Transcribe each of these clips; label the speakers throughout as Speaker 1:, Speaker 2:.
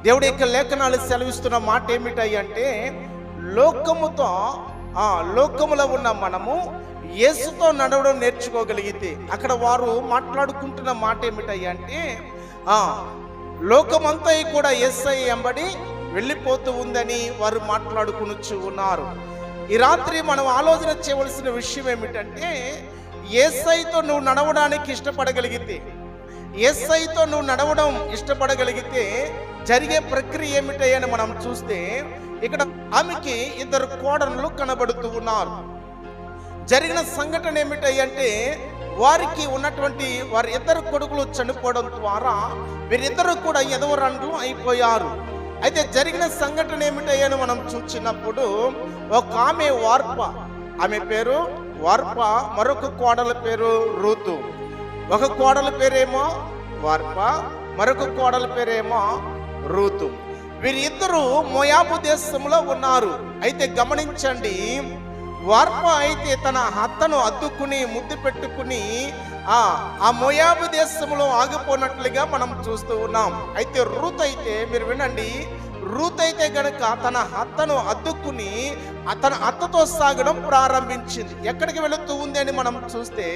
Speaker 1: దేవుడి యొక్క లేఖనాలు సెలవిస్తున్న మాట ఏమిటాయి అంటే, లోకములో ఉన్న మనము యేసుతో నడవడం నేర్చుకోగలిగితే, అక్కడ వారు మాట్లాడుకుంటున్న మాట ఏమిటాయి అంటే, లోకమంతా కూడా యేసయ్య వెంబడి వెళ్ళిపోతూ ఉందని వారు మాట్లాడుకునొచ్చు ఉన్నారు. ఈ రాత్రి మనం ఆలోచన చేయవలసిన విషయం ఏమిటంటే, యేసయ్యతో నువ్వు నడవడానికి ఇష్టపడగలిగితే జరిగే ప్రక్రియ ఏమిటని మనం చూస్తే, ఇక్కడ ఆమెకి 2 కోడళ్ళు కనబడుతూ ఉన్నారు. జరిగిన సంఘటన ఏమిటంటే, వారికి ఉన్నటువంటి వారి 2 కొడుకులు చనిపోవడం ద్వారా వీరిద్దరూ కూడా ఎదవరండ్లు అయిపోయారు. అయితే జరిగిన సంఘటన ఏమిటని మనం చూసినప్పుడు, ఒక ఆమె వార్ప, ఆమె పేరు వార్ప, మరొక కోడల పేరు రూతు. ఒక కోడల పేరేమో వార్ప, మరొక కోడల పేరేమో రూతు. వీరిద్దరూ మోయాబు దేశంలో ఉన్నారు. అయితే గమనించండి, వార్ప అయితే తన అత్తను అద్దుకుని ముద్దు పెట్టుకుని ఆ మోయాబు దేశంలో ఆగిపోయినట్లుగా మనం చూస్తూ ఉన్నాం. అయితే రూత్ అయితే, మీరు వినండి, రూత్ అయితే గనక తన అత్తను అద్దుకుని తన అత్తతో సాగడం ప్రారంభించింది. ఎక్కడికి వెళుతూ ఉంది అని మనం చూస్తే,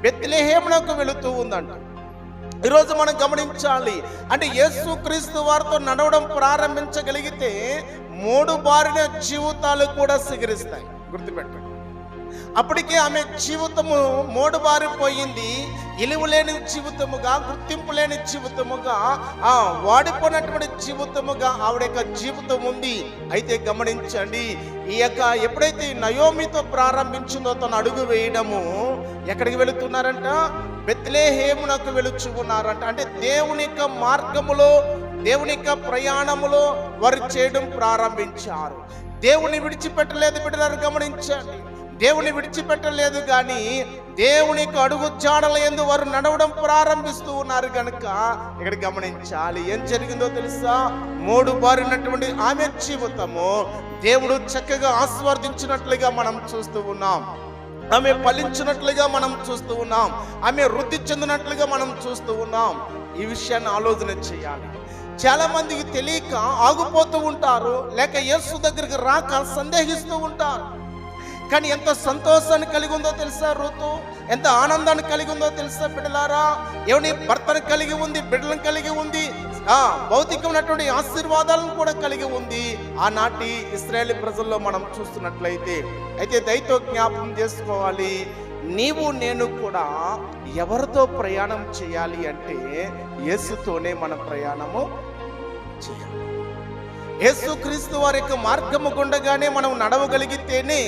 Speaker 1: బెత్లెహేమునకు వెళుతూ ఉందంట. ఈరోజు మనం గమనించాలి, అంటే యేసుక్రీస్తు వారితో నడవడం ప్రారంభించగలిగితే 3 బారిన జీవితాలు కూడా సిగరిస్తాయి. గుర్తుపెట్టండి. అప్పటికే ఆమె జీవితము 3 బారిపోయింది. ఇలువలేని జీవితముగా, గుర్తింపు లేని జీవితముగా, వాడిపోయినటువంటి జీవితముగా ఆవిడ యొక్క జీవితం ఉంది. అయితే గమనించండి, ఈ యొక్క ఎప్పుడైతే నయోమితో ప్రారంభించిందో తను అడుగు వేయడము, ఎక్కడికి వెళుతున్నారంట? బెత్లెహేమునకు వెళుచు ఉన్నారంట. అంటే దేవుని యొక్క మార్గములో, దేవుని యొక్క ప్రయాణములో వారు చేయడం ప్రారంభించారు. దేవుని విడిచిపెట్టలేదు బిడ్డలారా, గమనించండి. దేవుని విడిచిపెట్టలేదు, కానీ దేవుని యొక్క అడుగు జాడల యందు వారు నడవడం ప్రారంభిస్తూ ఉన్నారు. కనుక ఇక్కడ గమనించాలి, ఏం జరిగిందో తెలుసా? 3 బారినటువంటి ఆమె జీవితము దేవుడు చక్కగా ఆస్వాదించినట్లుగా మనం చూస్తూ ఉన్నాం. ఆమె ఫలించినట్లుగా మనం చూస్తూ ఉన్నాం. ఆమె వృద్ధి చెందినట్లుగా మనం చూస్తూ ఉన్నాం. ఈ విషయాన్ని ఆలోచన చేయాలి. చాలా మందికి తెలియక ఆగిపోతూ ఉంటారు, లేక యేసు దగ్గరికి రాక సందేహిస్తూ ఉంటారు. కానీ ఎంత సంతోషాన్ని కలిగి ఉందో తెలుసా రూతు? ఎంత ఆనందాన్ని కలిగి ఉందో తెలుసా బిడ్డలారా? ఏమని భర్తను కలిగి ఉంది, బిడ్డలను కలిగి ఉంది, భౌతికమైనటువంటి ఆశీర్వాదాలను కూడా కలిగి ఉంది ఆనాటి ఇశ్రాయేలు ప్రజల్లో మనం చూస్తున్నట్లయితే. అయితే దయతో జ్ఞాపకం చేసుకోవాలి, నీవు నేను కూడా ఎవరితో ప్రయాణం చేయాలి అంటే యేసుతోనే మన ప్రయాణము చేయాలి. యేసుక్రీస్తు వారి యొక్క మార్గము గుండగానే మనం నడవగలిగితేనే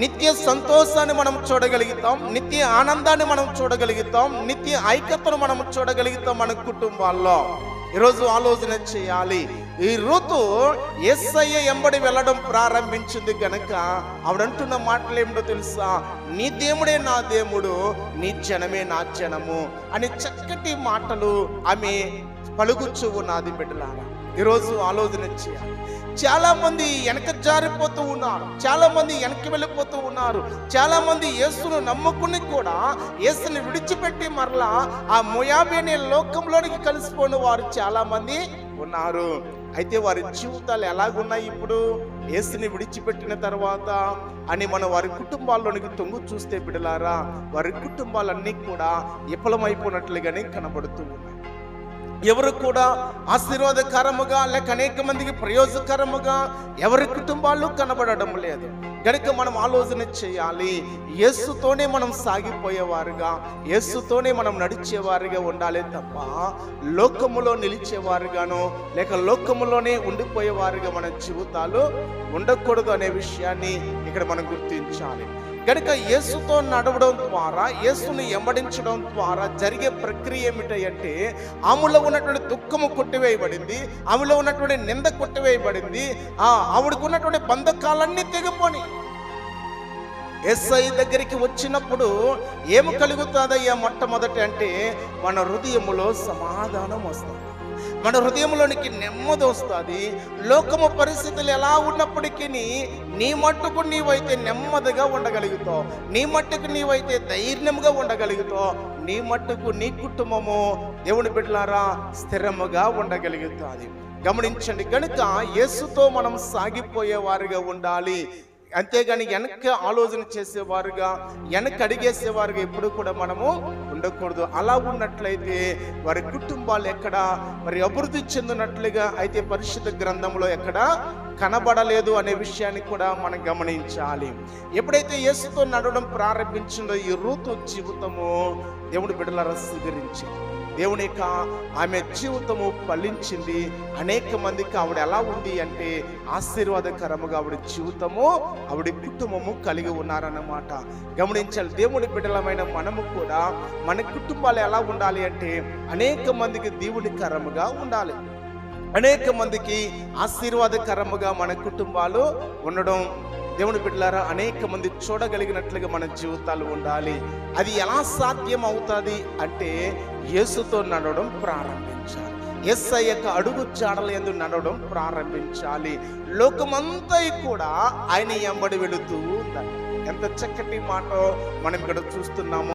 Speaker 1: నిత్య సంతోషాన్ని మనం చూడగలుగుతాం, నిత్య ఆనందాన్ని మనం చూడగలుగుతాం, నిత్య ఐక్యతను మనం చూడగలుగుతాం మన కుటుంబాల్లో. ఈరోజు ఆలోచన చేయాలి. ఈ రూతు యేసయ్య ఎంబడి వెళ్ళడం ప్రారంభించింది గనక ఆవిడంటున్న మాటలు ఏమిటో తెలుసా? నీ దేవుడే నా దేవుడు, నీ జనమే నా జనము అని చక్కటి మాటలు ఆమె పలుకుచూ ఉన్నది బిడ్డలారా. ఈరోజు ఆలోచన చేయాలి. చాలా మంది వెనక జారిపోతూ ఉన్నారు, చాలా మంది వెనక్కి వెళ్ళిపోతూ ఉన్నారు. చాలా మంది యేసును నమ్ముకుని కూడా యేసుని విడిచిపెట్టి మరలా ఆ మోయాబు అనే లోకంలోనికి కలిసిపోయిన వారు చాలా మంది ఉన్నారు. అయితే వారి జీవితాలు ఎలాగున్నాయి ఇప్పుడు యేసుని విడిచిపెట్టిన తర్వాత అని మనం వారి కుటుంబాల్లోనికి తొంగు చూస్తే బిడ్డలారా, వారి కుటుంబాలన్నీ కూడా విఫలమైపోయినట్లుగానే కనబడుతూ ఉన్నాయి. ఎవరు కూడా ఆశీర్వాదకరముగా లేక అనేక మందికి ప్రయోజనకరముగా ఎవరి కుటుంబాలు కనబడడం లేదు. కనుక మనం ఆలోచన చేయాలి, యేసుతోనే మనం సాగిపోయేవారుగా, యేసుతోనే మనం నడిచేవారుగా ఉండాలి తప్ప లోకములో నిలిచేవారుగానో లేక లోకములోనే ఉండిపోయేవారుగా మన జీవితాలు ఉండకూడదు అనే విషయాన్ని ఇక్కడ మనం గుర్తించాలి. కనుక యేసుతో నడవడం ద్వారా, యేసుని వెంబడించడం ద్వారా జరిగే ప్రక్రియ ఏమిటంటే, ఆమెలో ఉన్నటువంటి దుఃఖము కొట్టివేయబడింది, ఆమెలో ఉన్నటువంటి నింద కొట్టివేయబడింది, ఆవిడకు ఉన్నటువంటి బంధకాలన్నీ తెగిపోని. యేసయ్య దగ్గరికి వచ్చినప్పుడు ఏమి కలుగుతుందయ్యా? మొట్టమొదటి అంటే మన హృదయములో సమాధానం వస్తుంది, మన హృదయంలోనికి నెమ్మది వస్తుంది. లోకము పరిస్థితులు ఎలా ఉన్నప్పటికీ నీ మట్టుకు నీవైతే నెమ్మదిగా ఉండగలుగుతావు, నీ మట్టుకు నీవైతే ధైర్యంగా ఉండగలుగుతావు, నీ మట్టుకు నీ కుటుంబము దేవుని బిడ్డలారా స్థిరముగా ఉండగలుగుతుంది. గమనించండి. కనుక యేసుతో మనం సాగిపోయే వారిగా ఉండాలి. అంతేగాని వెనక్కి ఆలోచన చేసేవారుగా, వెనక్కి అడిగేసేవారుగా ఎప్పుడు కూడా మనము ఉండకూడదు. అలా ఉన్నట్లయితే వారి కుటుంబాలు ఎక్కడ మరి అభివృద్ధి చెందినట్లుగా అయితే పరిశుద్ధ గ్రంథంలో ఎక్కడ కనబడలేదు అనే విషయాన్ని కూడా మనం గమనించాలి. ఎప్పుడైతే యేసుతో నడవడం ప్రారంభించిందో ఈ రూతు జీవితము దేవుని బిడ్డలారా స్వీకరించింది. దేవుని యొక్క ఆమె జీవితము ఫలించింది. అనేక మందికి ఆవిడ ఎలా ఉంది అంటే ఆశీర్వాదకరముగా ఆవిడ జీవితము, ఆవిడ కుటుంబము కలిగి ఉన్నారన్నమాట. గమనించాలి. దేవుని బిడ్డలమైన మనము కూడా మన కుటుంబాలు ఎలా ఉండాలి అంటే అనేక మందికి దీవునికరముగా ఉండాలి. అనేక మందికి ఆశీర్వాదకరముగా మన కుటుంబాలు ఉండడం, దేవుని బిడ్డలారా అనేక మంది చూడగలిగినట్లుగా మన జీవితాలు ఉండాలి. అది ఎలా సాధ్యం అవుతుంది అంటే యేసుతో నడవడం ప్రారంభించాలి. యేసయ్య యొక్క అడుగు జాడల యందు నడవడం ప్రారంభించాలి. లోకమంతా కూడా ఆయన ఎంబడి వెళుతూ ఉండాలి. ఎంత చక్కటి మాట మనం ఇక్కడ చూస్తున్నాము.